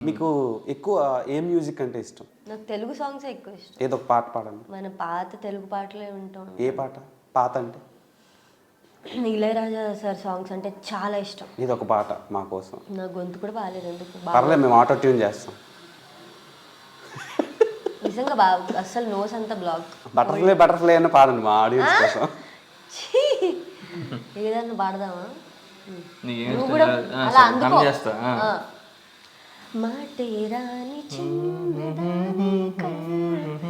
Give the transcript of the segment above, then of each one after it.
మీకు ఎక్కువ ఏ మ్యూజిక్ అంటే ఇష్టం? నాకు తెలుగు సాంగ్స్ ఎక్కువ ఇష్టం. ఏదో ఒక పాట పాడండి. మన పాత తెలుగు పాటలే వింటాం. ఏ పాట? పాత అంటే ఇళయరాజా సార్ సాంగ్స్ అంటే చాలా ఇష్టం. ఇది ఒక పాట మా కోసం. నా గొంతు కూడా బాగాలేదు ఎందుకు. పర్లేదు, మేము ఆటో ట్యూన్ చేస్తాం. నిజంగా అసలు నోస్ అంతా బ్లాక్. బటర్ఫ్లై బటర్ఫ్లై అని పాడండి మా ఆడియన్స్ కోసం. ఏదన్నా పాడదామా? నీకేం నువ్వు కూడా అలా అందుకో. చేస్తా మాటే రాని చిన్నదాని కన్నులు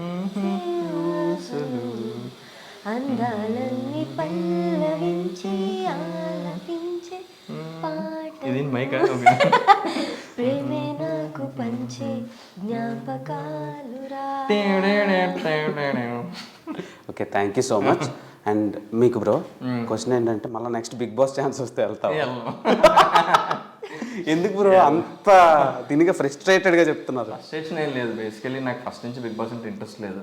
అందాలన్నీ పల్లవించి ఆలపించే పాట ఇది మైక్ ప్రేమే నాకు పంచే జ్ఞాపకాలురా. Okay, thank you so much. And మీకు బ్రో క్వశ్చన్ ఏంటంటే, మళ్ళీ నెక్స్ట్ బిగ్ బాస్ ఛాన్స్ వస్తే వెళ్తావు? ఎందుకు బ్రో అంత దీనిగా ఫ్రస్ట్రేటెడ్గా చెప్తున్నారు? ఫ్రస్ట్రేషన్ ఏం లేదు, బేసికలీ నాకు ఫస్ట్ నుంచి బిగ్ బాస్ అంటే ఇంట్రెస్ట్ లేదు.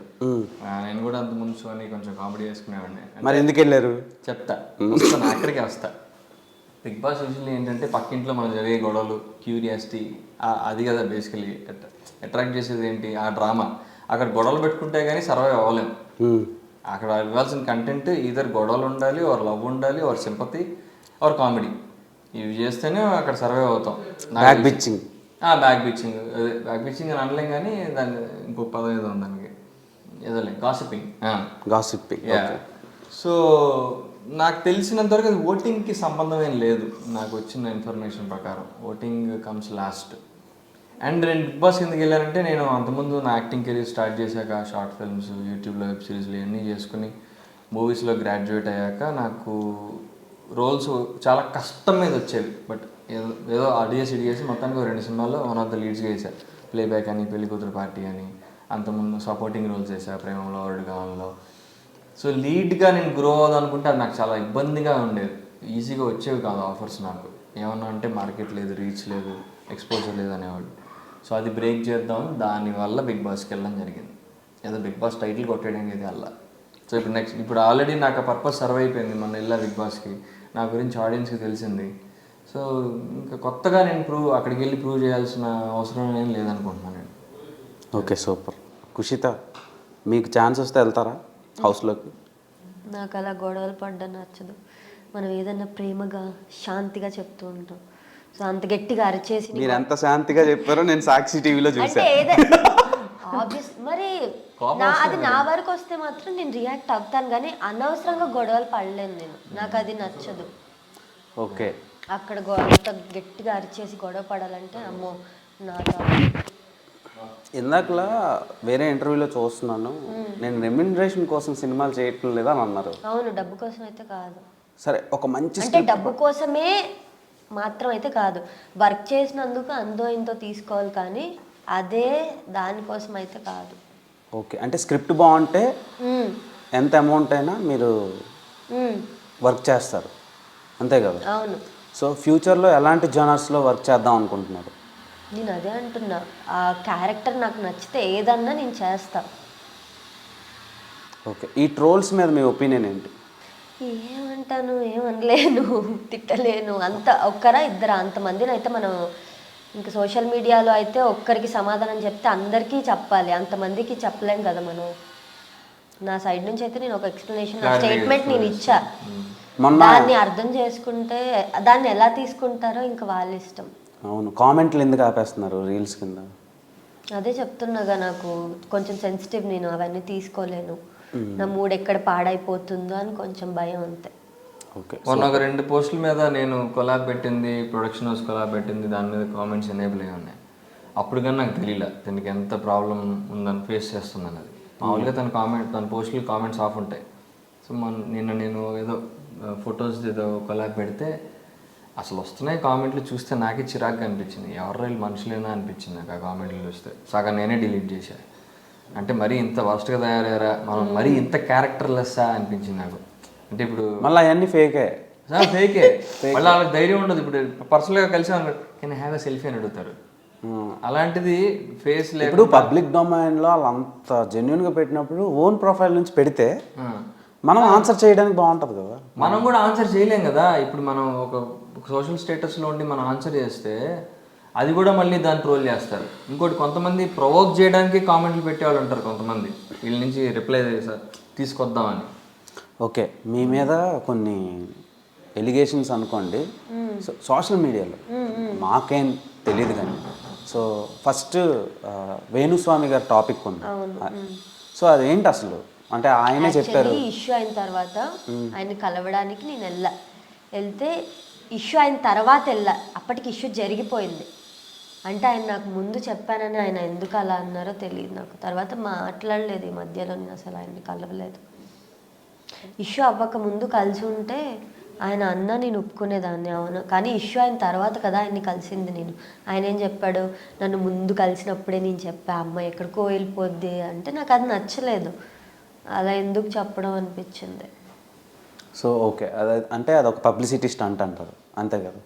నేను కూడా అంత ముందు షోని కొంచెం కామెడీ చేసుకునేవాడిని. మరి ఎందుకు వెళ్ళారు? చెప్తా, వస్తాను అక్కడికే వస్తా. బిగ్ బాస్ యూజువల్లీ ఏంటంటే పక్కింట్లో మనం జరిగే గొడవలు, క్యూరియాసిటీ, అది కదా బేసికలీ అట్రాక్ట్ చేసేది ఏంటి, ఆ డ్రామా. అక్కడ గొడవలు పెట్టుకుంటే కానీ సర్వైవ్ అవ్వలేము. అక్కడ ఇవ్వాల్సిన కంటెంట్ ఈధర్ గొడవలు ఉండాలి, ఆర్ లవ్ ఉండాలి, ఆర్ సింపతి, ఆర్ కామెడీ. ఇవి చేస్తేనే అక్కడ సర్వైవ్ అవుతాం. బ్యాక్ బిచ్చింగ్ బ్యాక్ బిచ్చింగ్, అదే బ్యాక్ బిచ్చింగ్ అని అనలేం కానీ దాన్ని ఇంకొక పదం ఏదో ఉంది దానికి, ఏదోలే గాసిపింగ్. సో నాకు తెలిసినంతవరకు అది ఓటింగ్కి సంబంధం ఏం లేదు. నాకు వచ్చిన ఇన్ఫర్మేషన్ ప్రకారం ఓటింగ్ కమ్స్ లాస్ట్. అండ్ నేను బిగ్ బాస్ ఎందుకు వెళ్ళానంటే, నేను అంతకుముందు నా యాక్టింగ్ కెరీర్ స్టార్ట్ చేశాక షార్ట్ ఫిల్మ్స్, యూట్యూబ్లో వెబ్ సిరీస్లు ఇవన్నీ చేసుకుని మూవీస్లో గ్రాడ్యుయేట్ అయ్యాక నాకు రోల్స్ చాలా కష్టం మీద వచ్చేవి. బట్ ఏదో అడిగేసి మొత్తానికి 2 సినిమాల్లో వన్ ఆఫ్ ద లీడ్స్గా వేసాను. ప్లేబ్యాక్ అని, పెళ్లి కూతురు పార్టీ అని. అంతకుముందు సపోర్టింగ్ రోల్స్ వేసాను, ప్రేమంలో, వరల్డ్ కాలంలో. సో లీడ్గా నేను గ్రో అవ్వదు అనుకుంటే అది నాకు చాలా ఇబ్బందిగా ఉండేది. ఈజీగా వచ్చేవి కాదు ఆఫర్స్ నాకు. ఏమన్నా అంటే మార్కెట్ లేదు, రీచ్ లేదు, ఎక్స్పోజర్ లేదు అనేవాళ్ళు. సో అది బ్రేక్ చేద్దాం, దానివల్ల బిగ్ బాస్కి వెళ్ళడం జరిగింది. ఏదో బిగ్ బాస్ టైటిల్ కొట్టేయడానికి ఇది అలా. సో ఇప్పుడు ఆల్రెడీ నాకు ఆ పర్పస్ సర్వ్ అయిపోయింది. మొన్న వెళ్ళా బిగ్ బాస్కి, నా గురించి ఆడియన్స్కి తెలిసింది. సో ఇంకా కొత్తగా నేను అక్కడికి వెళ్ళి ప్రూవ్ చేయాల్సిన అవసరం ఏం లేదనుకుంటున్నాను నేను. Okay, super. కుషిత, మీకు ఛాన్స్ వస్తే వెళ్తారా హౌస్లోకి? నాకు అలా గొడవలు పడ్డం నచ్చదు. మనం ఏదన్నా ప్రేమగా శాంతిగా చెప్తూ ఉంటాం. సో అంత గట్టిగా అరిచేసి మీరు ఎంత శాంతిగా చెప్పారో నేను సాక్షి టీవీలో చూసాను. ఆబ్వియస్ మరి అది నా వరకు వస్తే మాత్రం నేను రియాక్ట్ అవుతాను, కానీ అనవసరంగా గొడవలు పడలేను నేను. నాకు అది నచ్చదు. ఓకే, అక్కడ అంత గట్టిగా అరిచేసి గొడవ పడాలంటే అమ్మో నాకు. ఇందాకలా వేరే ఇంటర్వ్యూలో చూస్తున్నాను, నేను రెమ్యునరేషన్ కోసం సినిమాలు చేయటం లేదా అని అన్నారు. అవును, డబ్బు కోసం అయితే కాదు. సరే, ఒక మంచి అంటే డబ్బు కోసమే మాత్రం అయితే కాదు, వర్క్ చేసినందుకు అందో ఇంతో తీసుకోవాలి, కానీ అదే దానికోసం అయితే కాదు. ఓకే, అంటే స్క్రిప్ట్ బాగుంటే ఎంత అమౌంట్ అయినా మీరు వర్క్ చేస్తారు, అంతే కదా? అవును. సో ఫ్యూచర్లో ఎలాంటి జనర్స్లో వర్క్ చేద్దాం అనుకుంటున్నారు? నేను అదే అంటున్నా, ఆ క్యారెక్టర్ నాకు నచ్చితే ఏదన్నా నేను చేస్తా. ఓకే, ఈ ట్రోల్స్ మీద మీ ఒపీనియన్ ఏంటి? ఏమంటాను, ఏమనలేను, తిట్టలేను. అంత ఒక్కరా ఇద్దరా అంతమందిని అయితే మనం ఇంకా సోషల్ మీడియాలో అయితే ఒక్కరికి సమాధానం చెప్తే అందరికీ చెప్పాలి, అంతమందికి చెప్పలేం కదా మనం. నా సైడ్ నుంచి అయితే నేను ఒక ఎక్స్ప్లెనేషన్, స్టేట్మెంట్ నేను ఇచ్చా. దాన్ని అర్థం చేసుకుంటే దాన్ని ఎలా తీసుకుంటారో ఇంకా వాళ్ళ ఇష్టం. అవును, కామెంట్లు ఎందుకు ఆపేస్తున్నారు రీల్స్ కింద? అదే చెప్తున్నాగా, నాకు కొంచెం సెన్సిటివ్, నేను అవన్నీ తీసుకోలేను. నా మూడ్ ఎక్కడ పాడైపోతుందో అని కొంచెం భయం, అంతే. ఓకే, మొన్న ఒక 2 పోస్టుల మీద నేను కొలాబ్ పెట్టింది, ప్రొడక్షన్ హౌస్ కొలాబ్ పెట్టింది, దాని మీద కామెంట్స్ ఎనేబుల్ అయ్యి ఉన్నాయి. అప్పుడు కానీ నాకు తెలియలే దీనికి ఎంత ప్రాబ్లం ఉందని, ఫేస్ చేస్తుంది అది. మామూలుగా తన పోస్టులు కామెంట్స్ ఆఫ్ ఉంటాయి. సో నిన్న నేను ఏదో ఫొటోస్ ఏదో కొలాబ్ పెడితే అసలు వస్తున్నాయి కామెంట్లు, చూస్తే నాకే చిరాగ్గా అనిపించింది. ఎవరు మనుషులేనా అనిపించింది నాకు ఆ కామెంట్లు చూస్తే. సగం నేనే డిలీట్ చేశాను. అంటే మరీ ఇంత వర్స్ట్గా తయారయ్యారా మనం, మరీ ఇంత క్యారెక్టర్ లెస్సా అనిపించింది నాకు. అంటే ఇప్పుడు మళ్ళీ అవన్నీ ఫేకే. మళ్ళీ వాళ్ళకి ధైర్యం ఉండదు. ఇప్పుడు పర్సనల్గా కలిసి కెన్ హ్యావ్ ఎ సెల్ఫీ అని అడుగుతారు. అలాంటిది ఫేస్ లేదు. ఇప్పుడు పబ్లిక్ డొమైన్లో వాళ్ళు అంత జెన్యున్గా పెట్టినప్పుడు ఓన్ ప్రొఫైల్ నుంచి పెడితే మనం ఆన్సర్ చేయడానికి బాగుంటుంది కదా. మనం కూడా ఆన్సర్ చేయలేం కదా. ఇప్పుడు మనం ఒక సోషల్ స్టేటస్లో ఉండి మనం ఆన్సర్ చేస్తే అది కూడా మళ్ళీ దాన్ని ట్రోల్ చేస్తారు. ఇంకోటి కొంతమంది ప్రొవోక్ చేయడానికి కామెంట్లు పెట్టేవాళ్ళు ఉంటారు కొంతమంది, వీళ్ళ నుంచి రిప్లై తీసుకొద్దామని. ఓకే, మీ మీద కొన్ని ఎలిగేషన్స్ అనుకోండి సోషల్ మీడియాలో, మాకేం తెలియదు కానీ. సో ఫస్ట్ వేణుస్వామి గారి టాపిక్ ఉంది. సో అదేంటి అసలు, అంటే ఆయనే చెప్పారు. ఇష్యూ అయిన తర్వాత ఆయన కలవడానికి నేను వెళ్తే ఇష్యూ అయిన తర్వాత అప్పటికి ఇష్యూ జరిగిపోయింది. అంటే ఆయన నాకు ముందు చెప్పానని ఆయన ఎందుకు అలా అన్నారో తెలియదు నాకు. తర్వాత మాట్లాడలేదు ఈ మధ్యలో, నేను అసలు ఆయన్ని కలవలేదు. ఇష్యూ అవ్వక ముందు కలిసి ఉంటే ఆయన అన్న నేను ఒప్పుకునేదాన్ని, అవును. కానీ ఇష్యూ అయిన తర్వాత కదా ఆయన్ని కలిసింది నేను. ఆయన ఏం చెప్పాడు, నన్ను ముందు కలిసినప్పుడే నేను చెప్పా అమ్మ ఎక్కడికో వెళ్ళిపోద్ది అంటే, నాకు అది నచ్చలేదు. అలా ఎందుకు చెప్పడం అనిపించింది. సో ఓకే, అంటే అదొక పబ్లిసిటీ స్టంట్ అంటారు, అంతే కదా.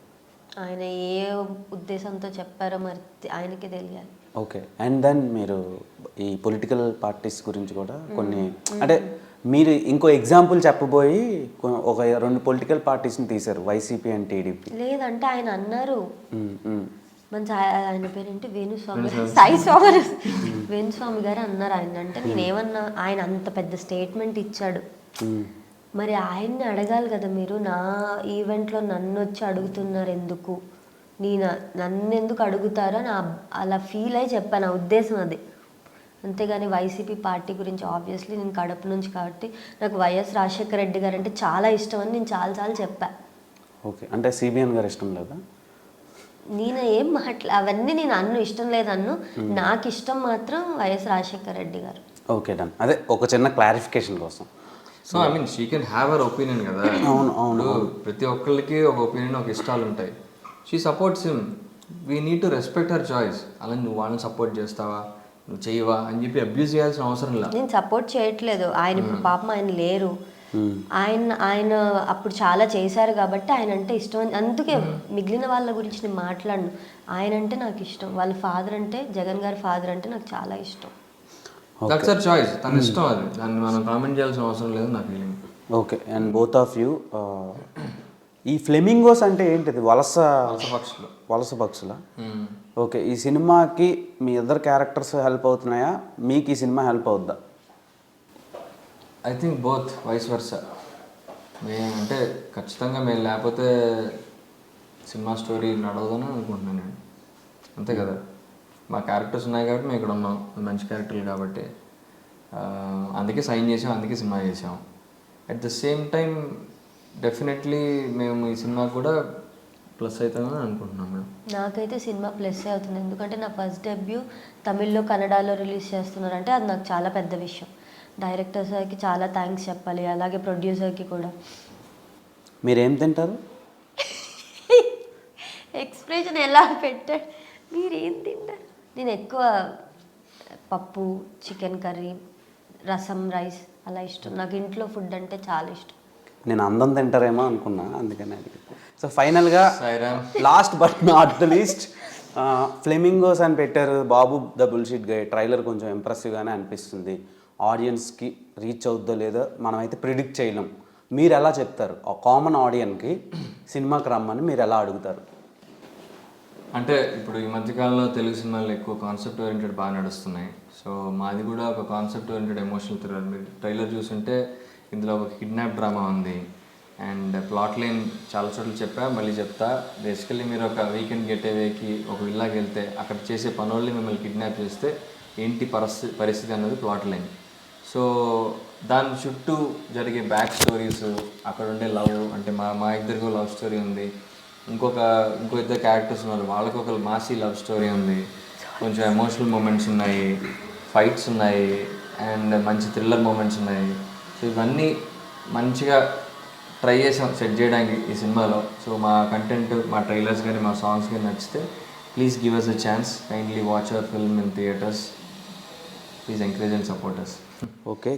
ఆయన ఏ ఉద్దేశంతో చెప్పారో మరి ఆయనకే తెలియాలి. ఓకే, అండ్ దెన్ మీరు ఈ పొలిటికల్ పార్టీస్ గురించి కూడా కొన్ని, అంటే మీరు ఇంకో ఎగ్జాంపుల్ చెప్పబోయి ఒక 2 పొలిటికల్ పార్టీస్ని తీశారు, వైసీపీ అండ్ టీడీపీ. లేదంటే ఆయన అన్నారు, మన ఆయన పేరేంటి వేణుస్వామి, సాయి స్వామి, వేణుస్వామి గారు అన్నారు ఆయన. అంటే నేనేమన్నా, ఆయన అంత పెద్ద స్టేట్మెంట్ ఇచ్చాడు, మరి ఆయన్ని అడగాలి కదా మీరు. నా ఈవెంట్లో నన్ను వచ్చి అడుగుతున్నారు ఎందుకు, నన్ను ఎందుకు అడుగుతారో అలా ఫీల్ అయి చెప్పాను, నా ఉద్దేశం అది. అంతేగాని వైసీపీ పార్టీ గురించి ఆబ్వియస్లీ నేను కడప నుంచి కాబట్టి నాకు వైఎస్ రాజశేఖర రెడ్డి గారు అంటే చాలా ఇష్టం అని నేను చాలాసార్లు చెప్పాను. ఓకే, అంటే సిబిఎన్ గారు ఇష్టం లేదా? నేను ఏం అవన్నీ నేను ఇష్టం లేదన్ను, నాకు ఇష్టం మాత్రం వైఎస్ రాజశేఖర రెడ్డి గారు. ఓకే డన్, అదే ఒక చిన్న క్లారిఫికేషన్ కోసం. So I mean she can have our opinion కదా. అవును అవును, ప్రతి ఒక్కరికి ఒక ఒపీనియన్, ఒక ఇష్టాలు ఉంటాయి. She supports him, we need to respect her choice. అలా నువ్వు వాళ్ళని సపోర్ట్ చేస్తావా, నువ్వు చేయవా అని చెప్పి అబ్యూజ్ చేయాల్సిన అవసరం లేదు. నేను సపోర్ట్ చేయట్లేదు, ఆయన ఇప్పుడు పాపం ఆయన లేరు. ఆయన అప్పుడు చాలా చేశారు కాబట్టి ఆయన అంటే ఇష్టం, అందుకే మిగిలిన వాళ్ళ గురించి నేను మాట్లాడను. ఆయన అంటే నాకు ఇష్టం, వాళ్ళ ఫాదర్ అంటే, జగన్ గారి ఫాదర్ అంటే నాకు చాలా ఇష్టం. దట్స్ హర్ చాయిస్, తన ఇష్టం అది, దాన్ని మనం కామెంట్ చేయాల్సిన అవసరం లేదు నా feeling. Okay, and both of you, ఈ ఫ్లెమింగోస్ అంటే ఏంటిది, వలస పక్షుల? ఓకే, ఈ సినిమాకి మీ ఇద్దరు క్యారెక్టర్స్ హెల్ప్ అవుతున్నాయా, మీకు ఈ సినిమా హెల్ప్ అవుద్దా? I think both, vice versa. అంటే ఖచ్చితంగా మేము లేకపోతే సినిమా స్టోరీ నడవదని అనుకుంటున్నాను నేను, అంతే కదా. మా క్యారెక్టర్స్ ఉన్నాయి కాబట్టి మేము ఇక్కడ ఉన్నాం, మంచి క్యారెక్టర్లు కాబట్టి అందుకే సైన్ చేసాం, అందుకే సినిమా చేసాం. At the same time definitely మేము ఈ సినిమా కూడా ప్లస్ అవుతుందని అనుకుంటున్నాం మేము. నాకైతే సినిమా ప్లస్ అవుతుంది, ఎందుకంటే నా ఫస్ట్ డెబ్యూ తమిళ్లో, కన్నడలో రిలీజ్ చేస్తున్నారంటే అది నాకు చాలా పెద్ద విషయం. డైరెక్టర్ సార్కి చాలా థ్యాంక్స్ చెప్పాలి, అలాగే ప్రొడ్యూసర్కి కూడా. మీరేం తింటారు? ఎక్స్ప్రెషన్ ఎలా పెట్టాడు, మీరేం తింటారు? నేను ఎక్కువ పప్పు, చికెన్ కర్రీ, రసం, రైస్ అలా ఇష్టం. నాకు ఇంట్లో ఫుడ్ అంటే చాలా ఇష్టం. నేను అందం తింటారేమో అనుకున్నా, అందుకని అడిగి. సో ఫైనల్గా last but not the least, flamingos అని పెట్టారు. బాబు ద బుల్షిట్ గై ట్రైలర్ కొంచెం ఇంప్రెసివ్గానే అనిపిస్తుంది. ఆడియన్స్కి రీచ్ అవుద్దో లేదో మనమైతే ప్రిడిక్ట్ చేయలేం. మీరు ఎలా చెప్తారు ఆ కామన్ ఆడియన్కి సినిమాకి రమ్మని మీరు ఎలా అడుగుతారు? అంటే ఇప్పుడు ఈ మధ్యకాలంలో తెలుగు సినిమాలు ఎక్కువ కాన్సెప్ట్ ఓరియంటెడ్ బాగా నడుస్తున్నాయి. సో మాది కూడా ఒక కాన్సెప్ట్ ఓరియంటెడ్ ఎమోషనల్ థ్రిల్లర్. మీరు ట్రైలర్ చూస్తుంటే ఇందులో ఒక కిడ్నాప్ డ్రామా ఉంది అండ్ ప్లాట్ లైన్ చాలా చోట్ల చెప్పా, మళ్ళీ చెప్తా. బేసికల్లీ మీరు ఒక వీకెండ్ గెటేవేకి ఒక విల్లాకి వెళ్తే అక్కడ చేసే పనుల్ని మిమ్మల్ని కిడ్నాప్ చేస్తే ఏంటి పరిస్థితి అన్నది ప్లాట్ లైన్. సో దాని చుట్టూ జరిగే బ్యాక్ స్టోరీస్, అక్కడ ఉండే లవ్, అంటే మా ఇద్దరికి లవ్ స్టోరీ ఉంది, ఇంకో ఇద్దరు క్యారెక్టర్స్ ఉన్నారు, వాళ్ళకి ఒక మాసీ లవ్ స్టోరీ ఉంది, కొంచెం ఎమోషనల్ మూమెంట్స్ ఉన్నాయి, ఫైట్స్ ఉన్నాయి అండ్ మంచి థ్రిల్లర్ మూమెంట్స్ ఉన్నాయి. సో ఇవన్నీ మంచిగా ట్రై చేసాం సెట్ చేయడానికి ఈ సినిమాలో. సో మా కంటెంట్, మా ట్రైలర్స్ కానీ మా సాంగ్స్ కానీ నచ్చితే please give us a chance, kindly watch our film in theatres, please encourage and support us. Okay,